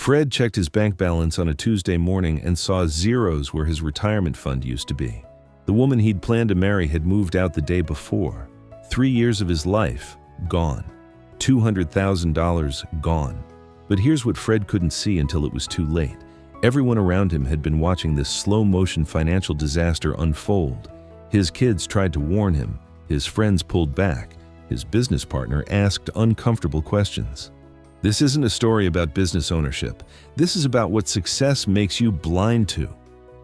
Fred checked his bank balance on a Tuesday morning and saw zeros where his retirement fund used to be. The woman he'd planned to marry had moved out the day before. 3 years of his life, gone. $200,000 gone. But here's what Fred couldn't see until it was too late. Everyone around him had been watching this slow-motion financial disaster unfold. His kids tried to warn him. His friends pulled back. His business partner asked uncomfortable questions. This isn't a story about business ownership. This is about what success makes you blind to.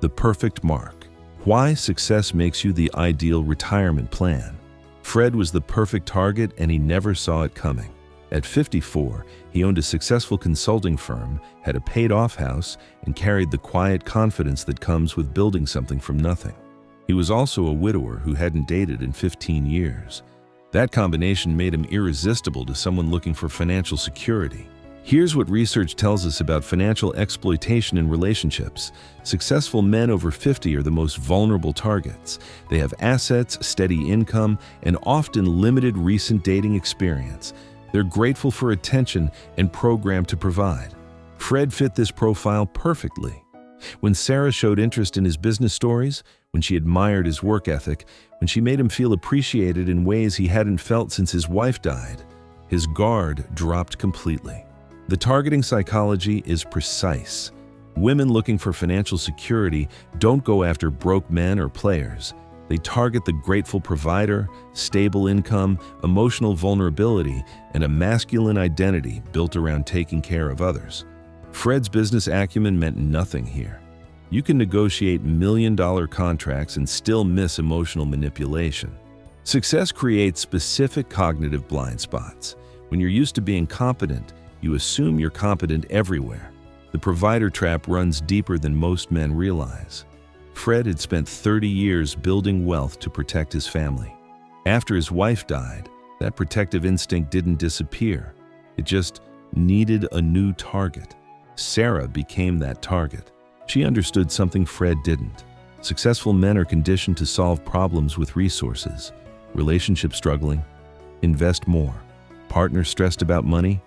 The perfect mark. Why success makes you the ideal retirement plan. Fred was the perfect target and he never saw it coming. At 54, he owned a successful consulting firm, had a paid-off house, and carried the quiet confidence that comes with building something from nothing. He was also a widower who hadn't dated in 15 years. That combination made him irresistible to someone looking for financial security. Here's what research tells us about financial exploitation in relationships. Successful men over 50 are the most vulnerable targets. They have assets, steady income, and often limited recent dating experience. They're grateful for attention and programmed to provide. Fred fit this profile perfectly. When Sarah showed interest in his business stories, when she admired his work ethic, when she made him feel appreciated in ways he hadn't felt since his wife died, his guard dropped completely. The targeting psychology is precise. Women looking for financial security don't go after broke men or players. They target the grateful provider, stable income, emotional vulnerability, and a masculine identity built around taking care of others. Fred's business acumen meant nothing here. You can negotiate million-dollar contracts and still miss emotional manipulation. Success creates specific cognitive blind spots. When you're used to being competent, you assume you're competent everywhere. The provider trap runs deeper than most men realize. Fred had spent 30 years building wealth to protect his family. After his wife died, that protective instinct didn't disappear. It just needed a new target. Sarah became that target. She understood something Fred didn't. Successful men are conditioned to solve problems with resources. Relationship struggling, invest more. Partner stressed about money,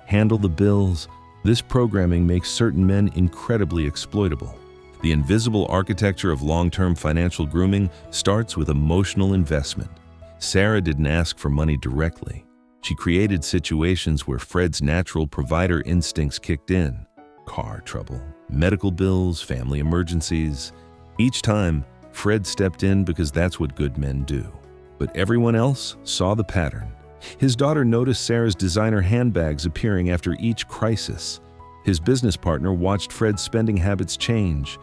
handle the bills. This programming makes certain men incredibly exploitable. The invisible architecture of long-term financial grooming starts with emotional investment. Sarah didn't ask for money directly. She created situations where Fred's natural provider instincts kicked in. Car trouble, medical bills, family emergencies. Each time, Fred stepped in because that's what good men do. But everyone else saw the pattern. His daughter noticed Sarah's designer handbags appearing after each crisis. His business partner watched Fred's spending habits change.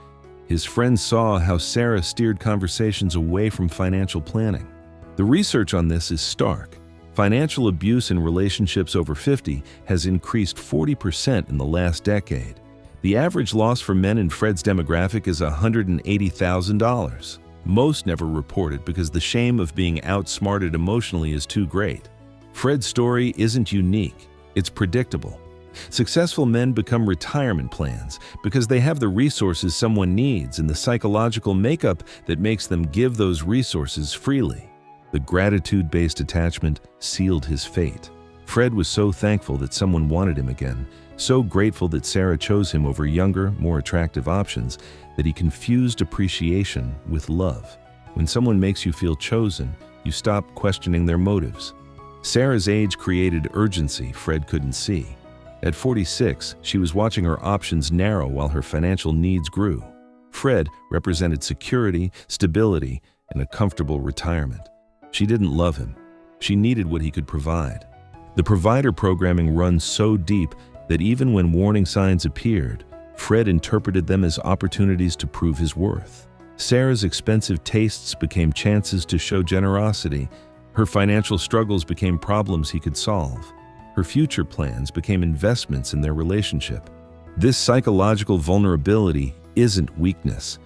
His friends saw how Sarah steered conversations away from financial planning. The research on this is stark. Financial abuse in relationships over 50 has increased 40% in the last decade. The average loss for men in Fred's demographic is $180,000. Most never report it because the shame of being outsmarted emotionally is too great. Fred's story isn't unique, it's predictable. Successful men become retirement plans because they have the resources someone needs and the psychological makeup that makes them give those resources freely. The gratitude-based attachment sealed his fate. Fred was so thankful that someone wanted him again, so grateful that Sarah chose him over younger, more attractive options, that he confused appreciation with love. When someone makes you feel chosen, you stop questioning their motives. Sarah's age created urgency Fred couldn't see. At 46, she was watching her options narrow while her financial needs grew. Fred represented security, stability, and a comfortable retirement. She didn't love him. She needed what he could provide. The provider programming runs so deep that even when warning signs appeared, Fred interpreted them as opportunities to prove his worth. Sarah's expensive tastes became chances to show generosity. Her financial struggles became problems he could solve. Her future plans became investments in their relationship. This psychological vulnerability isn't weakness.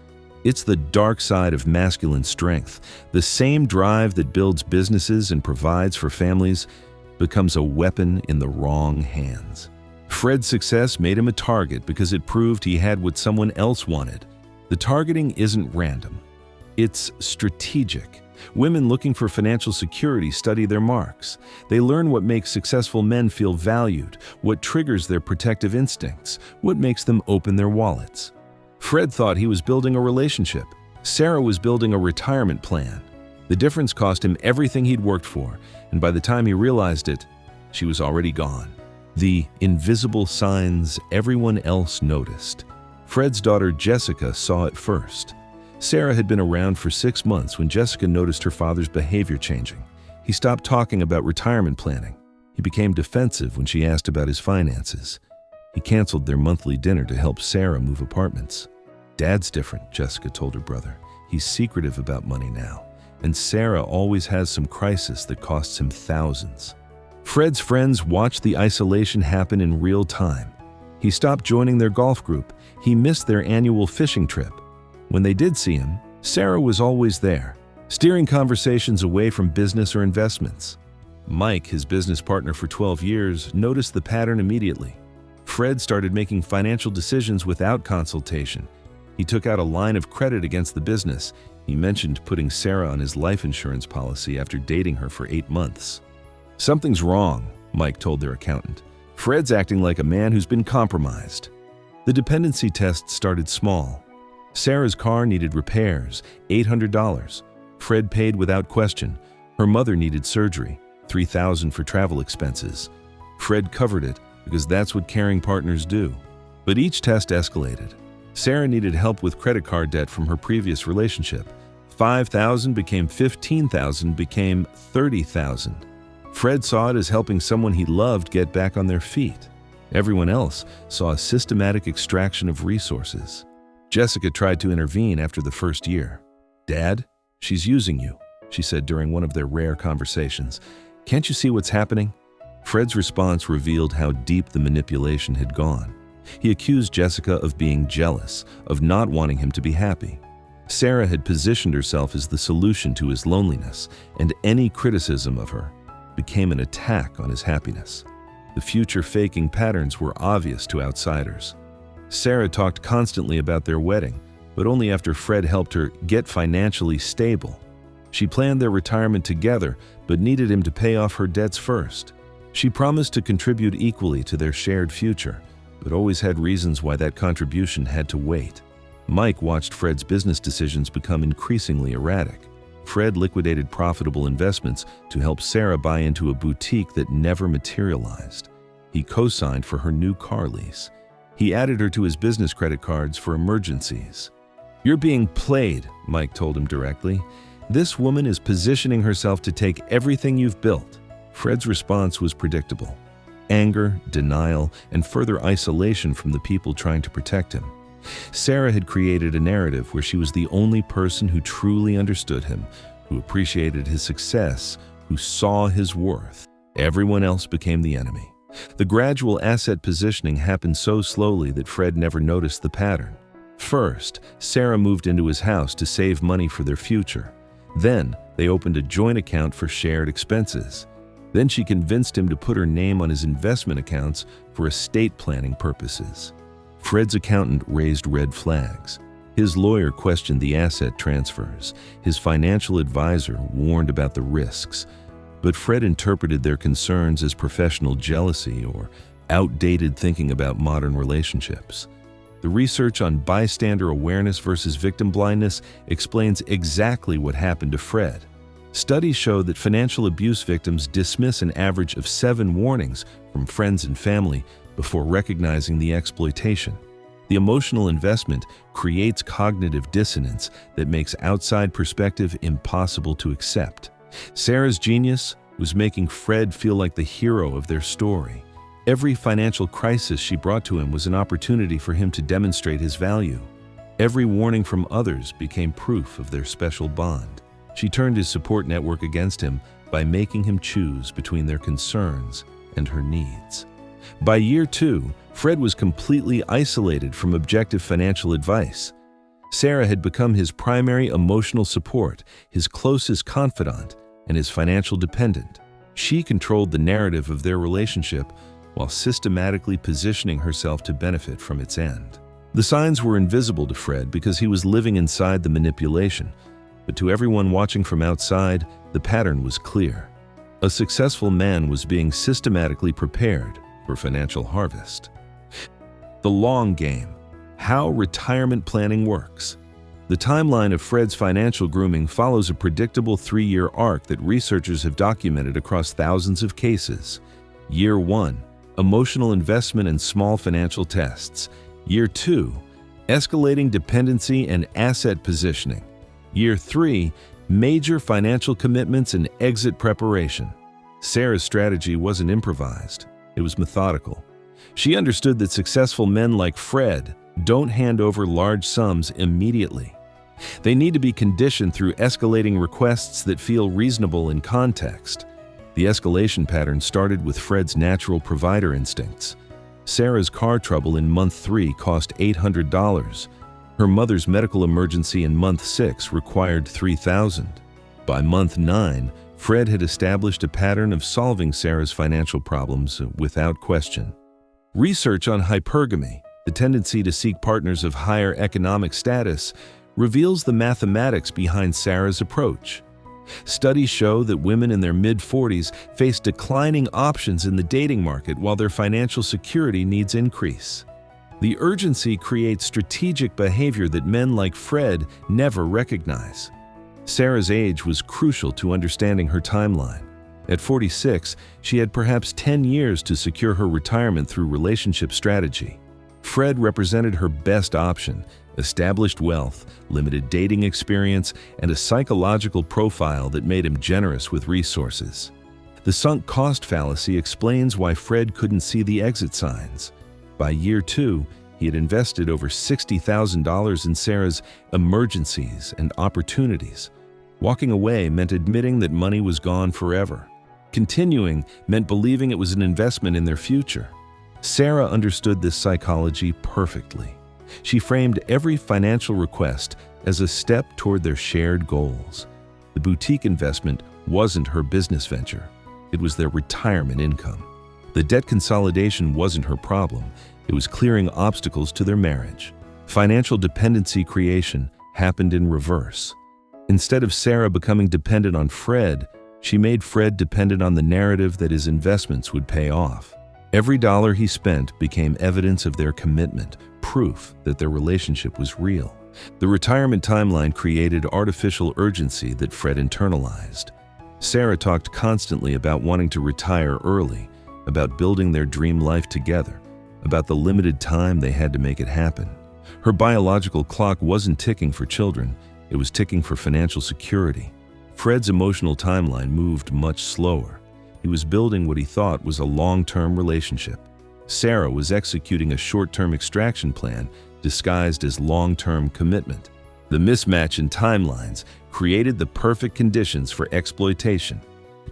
It's the dark side of masculine strength. The same drive that builds businesses and provides for families becomes a weapon in the wrong hands. Fred's success made him a target because it proved he had what someone else wanted. The targeting isn't random. It's strategic. Women looking for financial security study their marks. They learn what makes successful men feel valued, what triggers their protective instincts, what makes them open their wallets. Fred thought he was building a relationship. Sarah was building a retirement plan. The difference cost him everything he'd worked for, and by the time he realized it, she was already gone. The invisible signs everyone else noticed. Fred's daughter Jessica saw it first. Sarah had been around for 6 months when Jessica noticed her father's behavior changing. He stopped talking about retirement planning. He became defensive when she asked about his finances. He canceled their monthly dinner to help Sarah move apartments. "Dad's different," Jessica told her brother. "He's secretive about money now, and Sarah always has some crisis that costs him thousands." Fred's friends watched the isolation happen in real time. He stopped joining their golf group. He missed their annual fishing trip. When they did see him, Sarah was always there, steering conversations away from business or investments. Mike, his business partner for 12 years, noticed the pattern immediately. Fred started making financial decisions without consultation. He took out a line of credit against the business. He mentioned putting Sarah on his life insurance policy after dating her for 8 months. "Something's wrong," Mike told their accountant. "Fred's acting like a man who's been compromised." The dependency test started small. Sarah's car needed repairs, $800. Fred paid without question. Her mother needed surgery, $3,000 for travel expenses. Fred covered it because that's what caring partners do. But each test escalated. Sarah needed help with credit card debt from her previous relationship. $5,000 became $15,000, became $30,000. Fred saw it as helping someone he loved get back on their feet. Everyone else saw a systematic extraction of resources. Jessica tried to intervene after the first year. "Dad, she's using you," she said during one of their rare conversations. "Can't you see what's happening?" Fred's response revealed how deep the manipulation had gone. He accused Jessica of being jealous, of not wanting him to be happy. Sarah had positioned herself as the solution to his loneliness, and any criticism of her became an attack on his happiness. The future-faking patterns were obvious to outsiders. Sarah talked constantly about their wedding, but only after Fred helped her get financially stable. She planned their retirement together, but needed him to pay off her debts first. She promised to contribute equally to their shared future, but always had reasons why that contribution had to wait. Mike watched Fred's business decisions become increasingly erratic. Fred liquidated profitable investments to help Sarah buy into a boutique that never materialized. He co-signed for her new car lease. He added her to his business credit cards for emergencies. "You're being played," Mike told him directly. "This woman is positioning herself to take everything you've built." Fred's response was predictable: anger, denial, and further isolation from the people trying to protect him. Sarah had created a narrative where she was the only person who truly understood him, who appreciated his success, who saw his worth. Everyone else became the enemy. The gradual asset positioning happened so slowly that Fred never noticed the pattern. First, Sarah moved into his house to save money for their future. Then, they opened a joint account for shared expenses. Then she convinced him to put her name on his investment accounts for estate planning purposes. Fred's accountant raised red flags. His lawyer questioned the asset transfers. His financial advisor warned about the risks. But Fred interpreted their concerns as professional jealousy or outdated thinking about modern relationships. The research on bystander awareness versus victim blindness explains exactly what happened to Fred. Studies show that financial abuse victims dismiss an average of 7 warnings from friends and family before recognizing the exploitation. The emotional investment creates cognitive dissonance that makes outside perspective impossible to accept. Sarah's genius was making Fred feel like the hero of their story. Every financial crisis she brought to him was an opportunity for him to demonstrate his value. Every warning from others became proof of their special bond. She turned his support network against him by making him choose between their concerns and her needs. By year 2, Fred was completely isolated from objective financial advice. Sarah had become his primary emotional support, his closest confidant, and his financial dependent. She controlled the narrative of their relationship while systematically positioning herself to benefit from its end. The signs were invisible to Fred because he was living inside the manipulation, But to everyone watching from outside, the pattern was clear. A successful man was being systematically prepared for financial harvest. The long game. How retirement planning works. The timeline of Fred's financial grooming follows a predictable 3-year arc that researchers have documented across thousands of cases. Year 1, emotional investment and small financial tests. Year 2, escalating dependency and asset positioning. Year 3, major financial commitments and exit preparation. Sarah's strategy wasn't improvised. It was methodical. She understood that successful men like Fred don't hand over large sums immediately. They need to be conditioned through escalating requests that feel reasonable in context. The escalation pattern started with Fred's natural provider instincts. Sarah's car trouble in month 3 cost $800. Her mother's medical emergency in month 6 required $3,000. By month 9, Fred had established a pattern of solving Sarah's financial problems without question. Research on hypergamy, the tendency to seek partners of higher economic status, reveals the mathematics behind Sarah's approach. Studies show that women in their mid-40s face declining options in the dating market while their financial security needs increase. The urgency creates strategic behavior that men like Fred never recognize. Sarah's age was crucial to understanding her timeline. At 46, she had perhaps 10 years to secure her retirement through relationship strategy. Fred represented her best option: established wealth, limited dating experience, and a psychological profile that made him generous with resources. The sunk cost fallacy explains why Fred couldn't see the exit signs. By year 2, he had invested over $60,000 in Sarah's emergencies and opportunities. Walking away meant admitting that money was gone forever. Continuing meant believing it was an investment in their future. Sarah understood this psychology perfectly. She framed every financial request as a step toward their shared goals. The boutique investment wasn't her business venture. It was their retirement income. The debt consolidation wasn't her problem. It was clearing obstacles to their marriage. Financial dependency creation happened in reverse. Instead of Sarah becoming dependent on Fred, she made Fred dependent on the narrative that his investments would pay off. Every dollar he spent became evidence of their commitment, proof that their relationship was real. The retirement timeline created artificial urgency that Fred internalized. Sarah talked constantly about wanting to retire early, about building their dream life together, about the limited time they had to make it happen. Her biological clock wasn't ticking for children, it was ticking for financial security. Fred's emotional timeline moved much slower. He was building what he thought was a long-term relationship. Sarah was executing a short-term extraction plan disguised as long-term commitment. The mismatch in timelines created the perfect conditions for exploitation.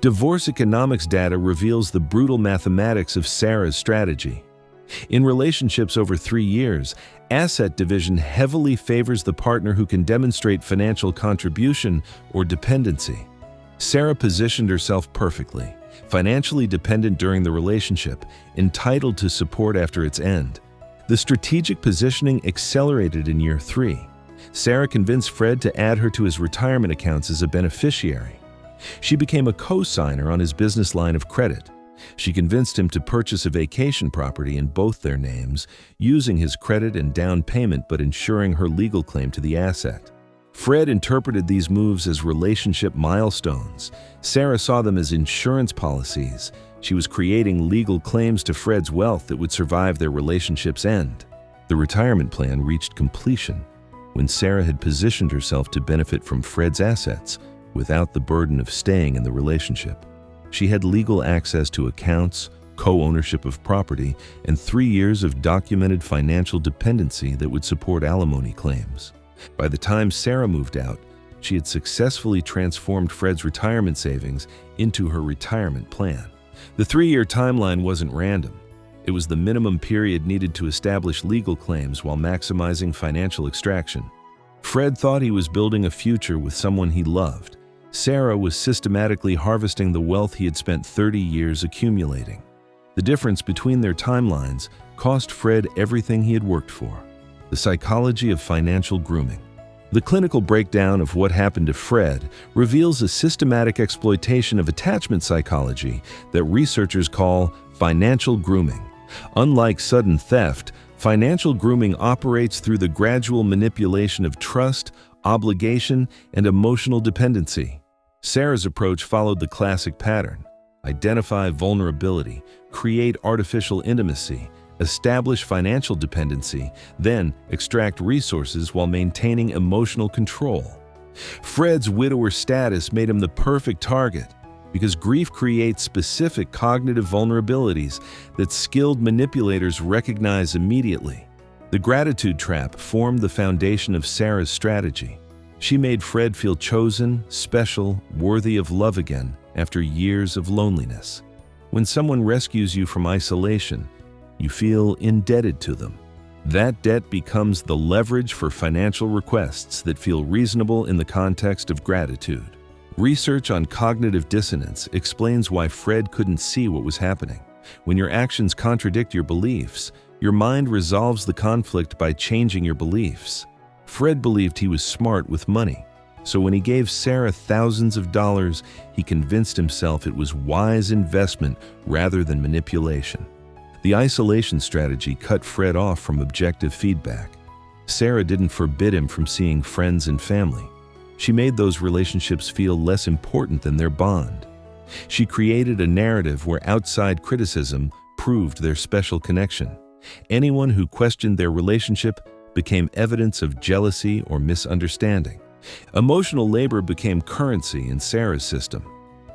Divorce economics data reveals the brutal mathematics of Sarah's strategy. In relationships over 3 years, asset division heavily favors the partner who can demonstrate financial contribution or dependency. Sarah positioned herself perfectly, financially dependent during the relationship, entitled to support after its end. The strategic positioning accelerated in year 3. Sarah convinced Fred to add her to his retirement accounts as a beneficiary. She became a co-signer on his business line of credit. She convinced him to purchase a vacation property in both their names, using his credit and down payment but ensuring her legal claim to the asset. Fred interpreted these moves as relationship milestones. Sarah saw them as insurance policies. She was creating legal claims to Fred's wealth that would survive their relationship's end. The retirement plan reached completion when Sarah had positioned herself to benefit from Fred's assets without the burden of staying in the relationship. She had legal access to accounts, co-ownership of property, and 3 years of documented financial dependency that would support alimony claims. By the time Sarah moved out, she had successfully transformed Fred's retirement savings into her retirement plan. The 3-year timeline wasn't random. It was the minimum period needed to establish legal claims while maximizing financial extraction. Fred thought he was building a future with someone he loved. Sarah was systematically harvesting the wealth he had spent 30 years accumulating. The difference between their timelines cost Fred everything he had worked for. The psychology of financial grooming. The clinical breakdown of what happened to Fred reveals a systematic exploitation of attachment psychology that researchers call financial grooming. Unlike sudden theft, financial grooming operates through the gradual manipulation of trust, obligation, and emotional dependency. Sarah's approach followed the classic pattern: identify vulnerability, create artificial intimacy, establish financial dependency, then extract resources while maintaining emotional control. Fred's widower status made him the perfect target because grief creates specific cognitive vulnerabilities that skilled manipulators recognize immediately. The gratitude trap formed the foundation of Sarah's strategy. She made Fred feel chosen, special, worthy of love again after years of loneliness. When someone rescues you from isolation, you feel indebted to them. That debt becomes the leverage for financial requests that feel reasonable in the context of gratitude. Research on cognitive dissonance explains why Fred couldn't see what was happening. When your actions contradict your beliefs, your mind resolves the conflict by changing your beliefs. Fred believed he was smart with money, so when he gave Sarah thousands of dollars, he convinced himself it was wise investment rather than manipulation. The isolation strategy cut Fred off from objective feedback. Sarah didn't forbid him from seeing friends and family. She made those relationships feel less important than their bond. She created a narrative where outside criticism proved their special connection. Anyone who questioned their relationship became evidence of jealousy or misunderstanding. Emotional labor became currency in Sarah's system.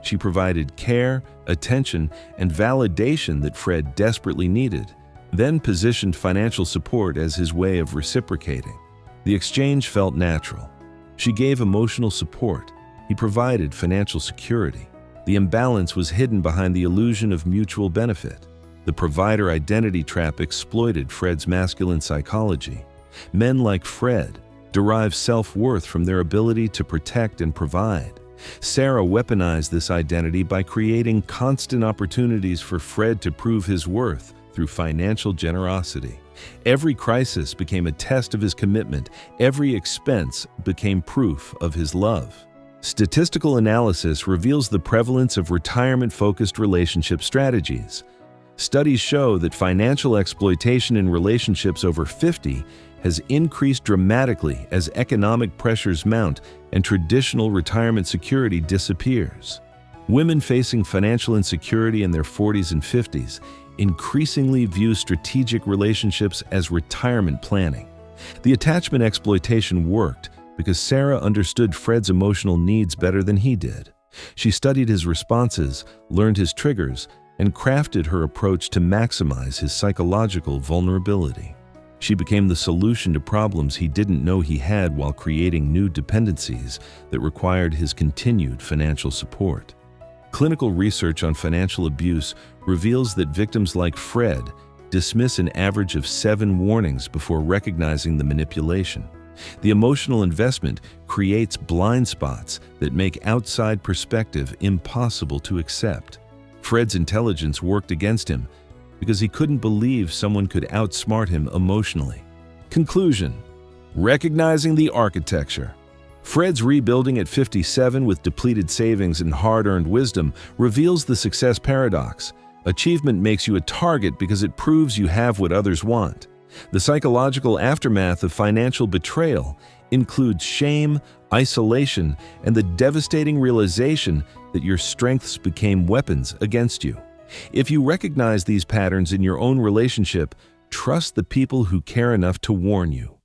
She provided care, attention, and validation that Fred desperately needed, then positioned financial support as his way of reciprocating. The exchange felt natural. She gave emotional support. He provided financial security. The imbalance was hidden behind the illusion of mutual benefit. The provider identity trap exploited Fred's masculine psychology. Men like Fred derive self-worth from their ability to protect and provide. Sarah weaponized this identity by creating constant opportunities for Fred to prove his worth through financial generosity. Every crisis became a test of his commitment. Every expense became proof of his love. Statistical analysis reveals the prevalence of retirement-focused relationship strategies. Studies show that financial exploitation in relationships over 50 has increased dramatically as economic pressures mount and traditional retirement security disappears. Women facing financial insecurity in their 40s and 50s increasingly view strategic relationships as retirement planning. The attachment exploitation worked because Sarah understood Fred's emotional needs better than he did. She studied his responses, learned his triggers, and crafted her approach to maximize his psychological vulnerability. She became the solution to problems he didn't know he had while creating new dependencies that required his continued financial support. Clinical research on financial abuse reveals that victims like Fred dismiss an average of 7 warnings before recognizing the manipulation. The emotional investment creates blind spots that make outside perspective impossible to accept. Fred's intelligence worked against him because he couldn't believe someone could outsmart him emotionally. Conclusion: recognizing the architecture. Fred's rebuilding at 57 with depleted savings and hard-earned wisdom reveals the success paradox. Achievement makes you a target because it proves you have what others want. The psychological aftermath of financial betrayal includes shame, isolation, and the devastating realization that your strengths became weapons against you. If you recognize these patterns in your own relationship, trust the people who care enough to warn you.